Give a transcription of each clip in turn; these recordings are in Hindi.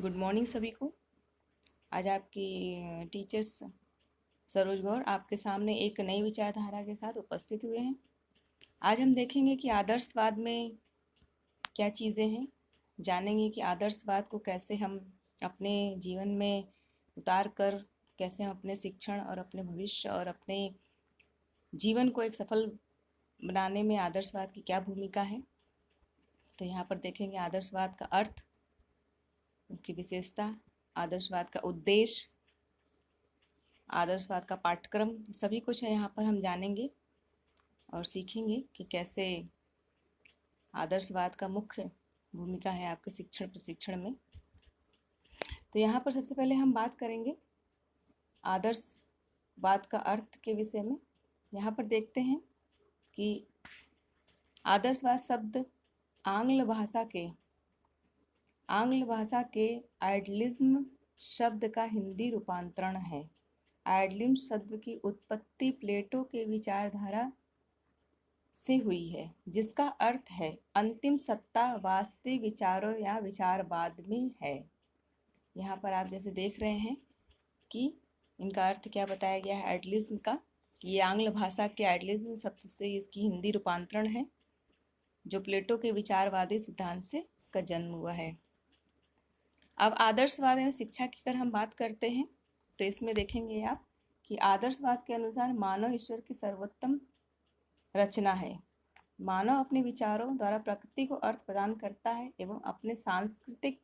गुड मॉर्निंग सभी को। आज आपकी टीचर्स सरोज गौर आपके सामने एक नई विचारधारा के साथ उपस्थित हुए हैं। आज हम देखेंगे कि आदर्शवाद में क्या चीज़ें हैं, जानेंगे कि आदर्शवाद को कैसे हम अपने जीवन में उतार कर कैसे हम अपने शिक्षण और अपने भविष्य और अपने जीवन को एक सफल बनाने में आदर्शवाद की क्या भूमिका है। तो यहाँ पर देखेंगे आदर्शवाद का अर्थ, उसकी विशेषता, आदर्शवाद का उद्देश्य, आदर्शवाद का पाठ्यक्रम, सभी कुछ है यहाँ पर हम जानेंगे और सीखेंगे कि कैसे आदर्शवाद का मुख्य भूमिका है आपके शिक्षण प्रशिक्षण में। तो यहाँ पर सबसे पहले हम बात करेंगे आदर्शवाद का अर्थ के विषय में। यहाँ पर देखते हैं कि आदर्शवाद शब्द आंग्ल भाषा के आइडियलिज्म शब्द का हिंदी रूपांतरण है। आइडियलिज्म शब्द की उत्पत्ति प्लेटो के विचारधारा से हुई है, जिसका अर्थ है अंतिम सत्ता वास्तविक विचारों या विचारवाद में है। यहाँ पर आप जैसे देख रहे हैं कि इनका अर्थ क्या बताया गया है आइडियलिज्म का। ये आंग्ल भाषा के आइडियलिज्म शब्द से इसकी हिंदी रूपांतरण है, जो प्लेटो के विचारवादी सिद्धांत से इसका जन्म हुआ है। अब आदर्शवाद में शिक्षा की अगर हम बात करते हैं तो इसमें देखेंगे आप कि आदर्शवाद के अनुसार मानव ईश्वर की सर्वोत्तम रचना है। मानव अपने विचारों द्वारा प्रकृति को अर्थ प्रदान करता है एवं अपने सांस्कृतिक,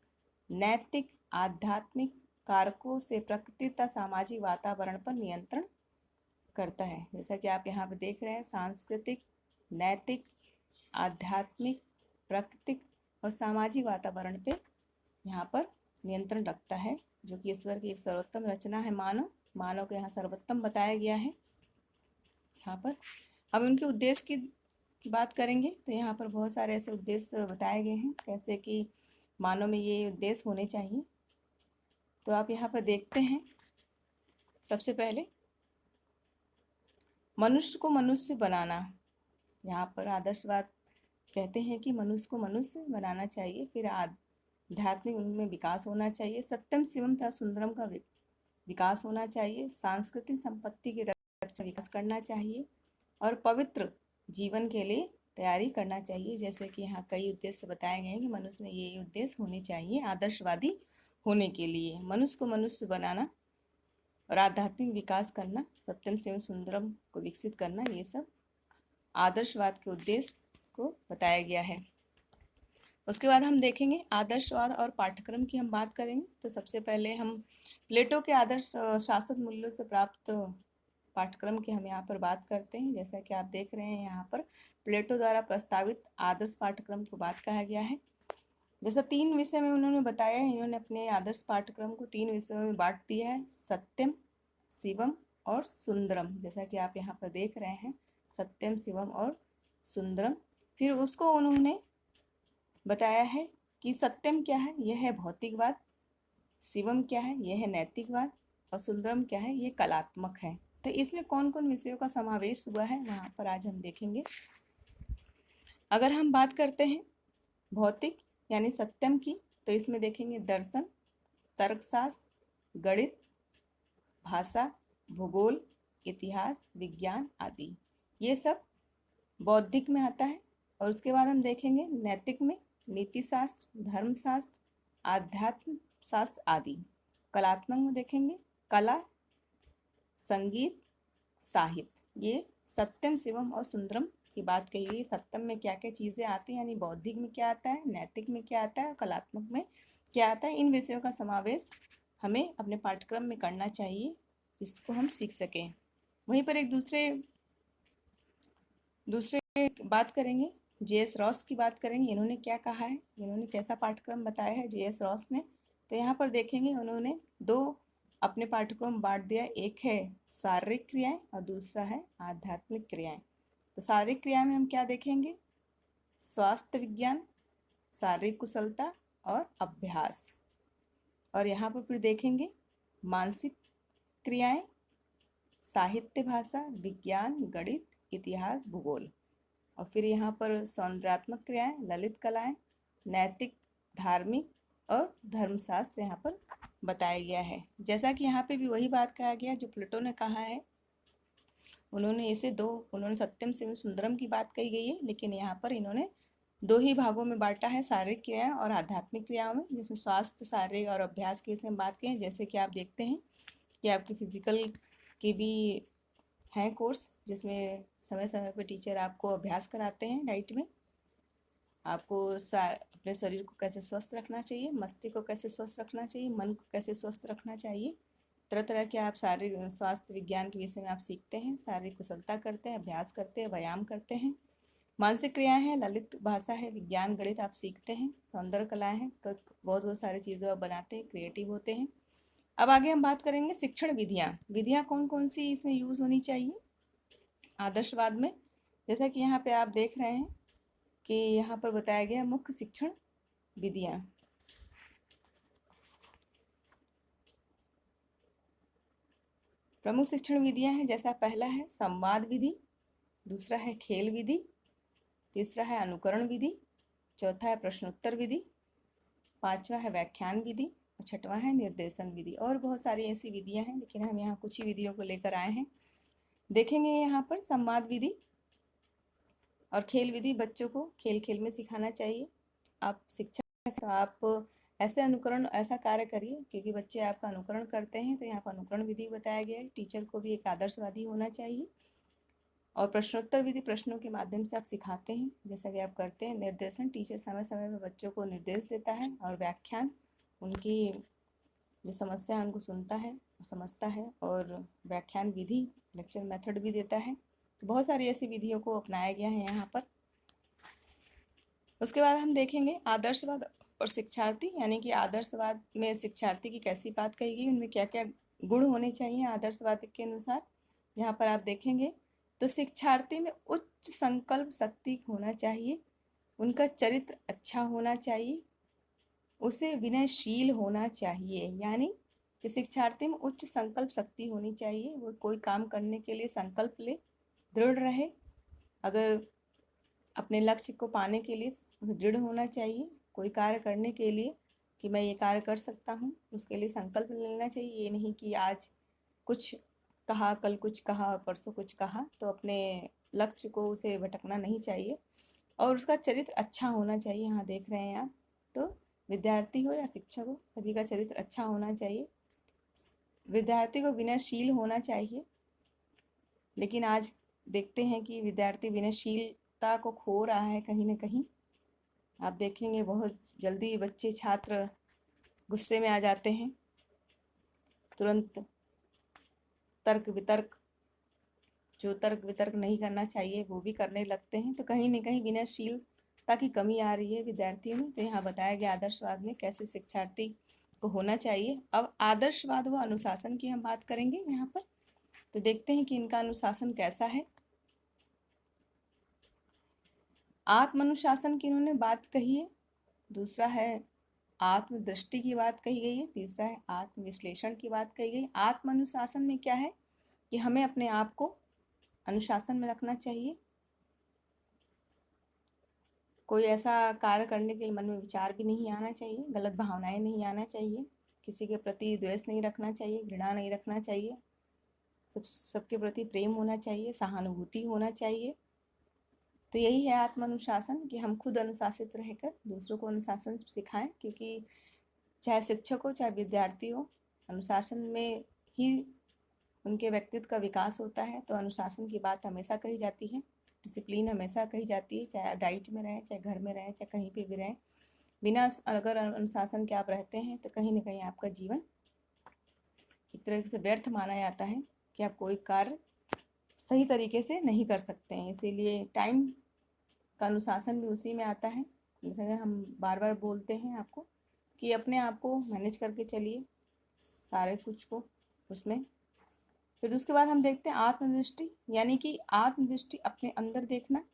नैतिक, आध्यात्मिक कारकों से प्रकृति तथा सामाजिक वातावरण पर नियंत्रण करता है। जैसा कि आप यहाँ पर देख रहे हैं, सांस्कृतिक, नैतिक, आध्यात्मिक, प्राकृतिक और सामाजिक वातावरण पे यहाँ पर नियंत्रण रखता है, जो कि ईश्वर की एक सर्वोत्तम रचना है। मानव को यहाँ सर्वोत्तम बताया गया है। यहाँ पर अब उनके उद्देश्य की बात करेंगे तो यहाँ पर बहुत सारे ऐसे उद्देश्य बताए गए हैं, कैसे कि मानव में ये उद्देश्य होने चाहिए। तो आप यहाँ पर देखते हैं, सबसे पहले मनुष्य को मनुष्य बनाना। यहाँ पर आदर्शवाद कहते हैं कि मनुष्य को मनुष्य बनाना चाहिए, फिर आध्यात्मिक उनमें विकास होना चाहिए, सत्यम शिवम तथा सुंदरम का विकास होना चाहिए, सांस्कृतिक संपत्ति की रक्षा विकास करना चाहिए और पवित्र जीवन के लिए तैयारी करना चाहिए। जैसे कि यहाँ कई उद्देश्य बताए गए हैं कि मनुष्य में ये उद्देश्य होने चाहिए आदर्शवादी होने के लिए। मनुष्य को मनुष्य बनाना और आध्यात्मिक विकास करना, सत्यम शिवम सुंदरम को विकसित करना, ये सब आदर्शवाद के उद्देश्य को बताया गया है। उसके बाद हम देखेंगे आदर्शवाद और पाठ्यक्रम की हम बात करेंगे। तो सबसे पहले हम प्लेटो के आदर्श शासक मूल्यों से प्राप्त पाठ्यक्रम की हम यहाँ पर बात करते हैं। जैसा कि आप देख रहे हैं, यहाँ पर प्लेटो द्वारा प्रस्तावित आदर्श पाठ्यक्रम को बात कहा गया है। जैसा 3 विषय में उन्होंने बताया है, इन्होंने अपने आदर्श पाठ्यक्रम को 3 विषयों में बांट दिया है, सत्यम, शिवम और सुंदरम। जैसा कि आप यहाँ पर देख रहे हैं, सत्यम, शिवम और सुंदरम। फिर उसको उन्होंने बताया है कि सत्यम क्या है, यह है भौतिकवाद, शिवम क्या है, यह है नैतिकवाद और सुंदरम क्या है, ये कलात्मक है। तो इसमें कौन कौन विषयों का समावेश हुआ है, वहाँ पर आज हम देखेंगे। अगर हम बात करते हैं भौतिक यानी सत्यम की, तो इसमें देखेंगे दर्शन, तर्कशास्त्र, गणित, भाषा, भूगोल, इतिहास, विज्ञान आदि, ये सब बौद्धिक में आता है। और उसके बाद हम देखेंगे नैतिक में नीति शास्त्र, धर्मशास्त्र, आध्यात्म शास्त्र आदि। कलात्मक में देखेंगे कला, संगीत, साहित्य। ये सत्यम, शिवम और सुंदरम की बात कही गई। सत्यम में क्या क्या चीज़ें आती हैं, यानी बौद्धिक में क्या आता है, नैतिक में क्या आता है और कलात्मक में क्या आता है। इन विषयों का समावेश हमें अपने पाठ्यक्रम में करना चाहिए, जिसको हम सीख सकें। वहीं पर एक दूसरे बात करेंगे, जे.एस. रॉस की बात करेंगे। इन्होंने क्या कहा है, इन्होंने कैसा पाठ्यक्रम बताया है जे.एस. रॉस ने। तो यहाँ पर देखेंगे उन्होंने 2 अपने पाठ्यक्रम बांट दिया, एक है शारीरिक क्रियाएं और दूसरा है आध्यात्मिक क्रियाएं। तो शारीरिक क्रिया में हम क्या देखेंगे, स्वास्थ्य विज्ञान, शारीरिक कुशलता और अभ्यास। और यहाँ पर फिर देखेंगे मानसिक क्रियाएं, साहित्य, भाषा, विज्ञान, गणित, इतिहास, भूगोल। और फिर यहाँ पर सौंदर्यात्मक क्रियाएं, ललित कलाएं, नैतिक, धार्मिक, और धर्मशास्त्र यहाँ पर बताया गया है। जैसा कि यहाँ पे भी वही बात कहा गया जो प्लेटो ने कहा है। उन्होंने सत्यम शिवम सुंदरम की बात कही गई है, लेकिन यहाँ पर इन्होंने दो ही भागों में बांटा है, शारीरिक क्रियाएं और आध्यात्मिक क्रियाओं में, जिसमें स्वास्थ्य, शारीरिक और अभ्यास के विषय में बात की है। जैसे कि आप देखते हैं कि आपकी फिजिकल की भी हैं कोर्स, जिसमें समय समय पर टीचर आपको अभ्यास कराते हैं डाइट में। आपको अपने शरीर को कैसे स्वस्थ रखना चाहिए, मस्तिष्क को कैसे स्वस्थ रखना चाहिए, मन को कैसे स्वस्थ रखना चाहिए, तरह तरह के आप शारीरिक स्वास्थ्य विज्ञान के विषय में आप सीखते हैं, शारीरिक कुशलता करते हैं, अभ्यास करते हैं, व्यायाम करते हैं। मानसिक क्रियाएं हैं, ललित भाषा है, विज्ञान गणित आप सीखते हैं, सौंदर्य कलाएं हैं, बहुत बहुत सारी चीज़ों आप बनाते हैं, क्रिएटिव होते हैं। अब आगे हम बात करेंगे शिक्षण विधियाँ कौन कौन सी इसमें यूज़ होनी चाहिए आदर्शवाद में। जैसा कि यहाँ पे आप देख रहे हैं कि यहाँ पर बताया गया मुख्य शिक्षण विधियाँ। प्रमुख शिक्षण विधियाँ हैं, जैसा पहला है संवाद विधि, दूसरा है खेल विधि, तीसरा है अनुकरण विधि, चौथा है प्रश्नोत्तर विधि, पांचवा है व्याख्यान विधि और छठवां है निर्देशन विधि। और बहुत सारी ऐसी विधियां हैं, लेकिन हम यहाँ कुछ ही विधियों को लेकर आए हैं। देखेंगे यहाँ पर संवाद विधि और खेल विधि। बच्चों को खेल खेल में सिखाना चाहिए। आप शिक्षक हैं तो आप ऐसा कार्य करिए क्योंकि बच्चे आपका अनुकरण करते हैं, तो यहाँ पर अनुकरण विधि बताया गया है। टीचर को भी एक आदर्शवादी होना चाहिए। और प्रश्नोत्तर विधि, प्रश्नों के माध्यम से आप सिखाते हैं जैसा कि आप करते हैं। निर्देशन, टीचर समय समय पर बच्चों को निर्देश देता है। और व्याख्यान, उनकी जो समस्या है उनको सुनता है और समझता है। और व्याख्यान विधि, लेक्चर मेथड भी देता है। तो बहुत सारी ऐसी विधियों को अपनाया गया है यहाँ पर। उसके बाद हम देखेंगे आदर्शवाद और शिक्षार्थी, यानी कि आदर्शवाद में शिक्षार्थी की कैसी बात कही गई, उनमें क्या क्या गुण होने चाहिए आदर्शवाद के अनुसार। यहाँ पर आप देखेंगे तो शिक्षार्थी में उच्च संकल्प शक्ति होना चाहिए, उनका चरित्र अच्छा होना चाहिए, उसे विनयशील होना चाहिए। यानी कि शिक्षार्थी में उच्च संकल्प शक्ति होनी चाहिए, वो कोई काम करने के लिए संकल्प ले, दृढ़ रहे। अगर अपने लक्ष्य को पाने के लिए दृढ़ होना चाहिए, कोई कार्य करने के लिए कि मैं ये कार्य कर सकता हूँ, उसके लिए संकल्प लेना चाहिए। ये नहीं कि आज कुछ कहा, कल कुछ कहा और परसों कुछ कहा, तो अपने लक्ष्य को उसे भटकना नहीं चाहिए। और उसका चरित्र अच्छा होना चाहिए। यहाँ देख रहे हैं आप, तो विद्यार्थी हो या शिक्षक हो, सभी का चरित्र अच्छा होना चाहिए। विद्यार्थी को विनयशील होना चाहिए, लेकिन आज देखते हैं कि विद्यार्थी विनयशीलता को खो रहा है कहीं ना कहीं। आप देखेंगे बहुत जल्दी बच्चे, छात्र गुस्से में आ जाते हैं, तुरंत तर्क वितर्क नहीं करना चाहिए वो भी करने लगते हैं। तो कहीं ना कहीं विनयशीलता की कमी आ रही है विद्यार्थियों में। तो यहाँ बताया गया आदर्शवाद में कैसे शिक्षार्थी को होना चाहिए। अब आदर्शवाद व अनुशासन की हम बात करेंगे यहाँ पर। तो देखते हैं कि इनका अनुशासन कैसा है। आत्मानुशासन की इन्होंने बात कही है, दूसरा है आत्मदृष्टि की बात कही गई है, तीसरा है आत्मविश्लेषण की बात कही गई। आत्मानुशासन में क्या है कि हमें अपने आप को अनुशासन में रखना चाहिए। कोई ऐसा कार्य करने के लिए मन में विचार भी नहीं आना चाहिए, गलत भावनाएं नहीं आना चाहिए, किसी के प्रति द्वेष नहीं रखना चाहिए, घृणा नहीं रखना चाहिए, सबके प्रति प्रेम होना चाहिए, सहानुभूति होना चाहिए। तो यही है आत्मानुशासन, कि हम खुद अनुशासित रहकर दूसरों को अनुशासन सिखाएं। क्योंकि चाहे शिक्षक हो चाहे विद्यार्थी हो, अनुशासन में ही उनके व्यक्तित्व का विकास होता है। तो अनुशासन की बात हमेशा कही जाती है, डिसिप्लिन हमेशा कही जाती है, चाहे डाइट में रहें, चाहे घर में रहें, चाहे कहीं पे भी रहें। बिना अगर अनुशासन के आप रहते हैं तो कहीं ना कहीं आपका जीवन एक तरह से व्यर्थ माना जाता है, कि आप कोई कार्य सही तरीके से नहीं कर सकते हैं। इसीलिए टाइम का अनुशासन भी उसी में आता है। जैसे हम बार बार बोलते हैं आपको कि अपने आप को मैनेज करके चलिए सारे कुछ को उसमें। फिर उसके बाद हम देखते हैं आत्मदृष्टि, यानी कि आत्मदृष्टि अपने अंदर देखना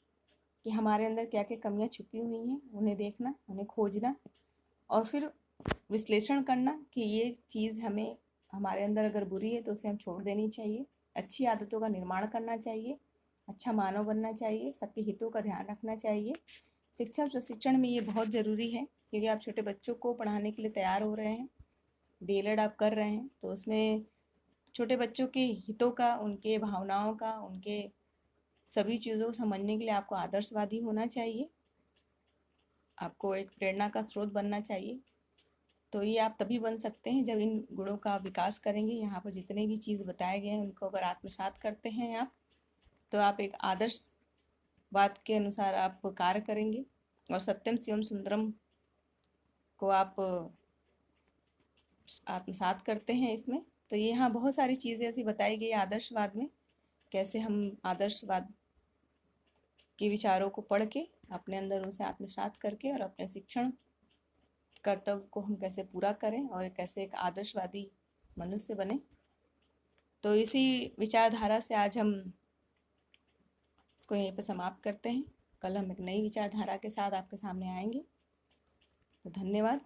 कि हमारे अंदर क्या क्या कमियां छुपी हुई हैं, उन्हें देखना, उन्हें खोजना। और फिर विश्लेषण करना कि ये चीज़ हमें हमारे अंदर अगर बुरी है तो उसे हम छोड़ देनी चाहिए। अच्छी आदतों का निर्माण करना चाहिए, अच्छा मानव बनना चाहिए, सबके हितों का ध्यान रखना चाहिए। शिक्षा प्रशिक्षण में ये बहुत ज़रूरी है क्योंकि आप छोटे बच्चों को पढ़ाने के लिए तैयार हो रहे हैं, डीएलएड आप कर रहे हैं, तो उसमें छोटे बच्चों के हितों का, उनके भावनाओं का, उनके सभी चीज़ों को समझने के लिए आपको आदर्शवादी होना चाहिए, आपको एक प्रेरणा का स्रोत बनना चाहिए। तो ये आप तभी बन सकते हैं जब इन गुणों का विकास करेंगे। यहाँ पर जितने भी चीज़ बताए गए हैं उनको अगर आत्मसात करते हैं आप, तो आप एक आदर्शवाद के अनुसार आप कार्य करेंगे और सत्यम शिवम सुंदरम को आप आत्मसात करते हैं इसमें। तो ये यहाँ बहुत सारी चीज़ें ऐसी बताई गई आदर्शवाद में, कैसे हम आदर्शवाद के विचारों को पढ़ के अपने अंदर उसे आत्मसात करके और अपने शिक्षण कर्तव्य को हम कैसे पूरा करें और कैसे एक आदर्शवादी मनुष्य बने। तो इसी विचारधारा से आज हम इसको यहीं पर समाप्त करते हैं। कल हम एक नई विचारधारा के साथ आपके सामने आएंगे। तो धन्यवाद।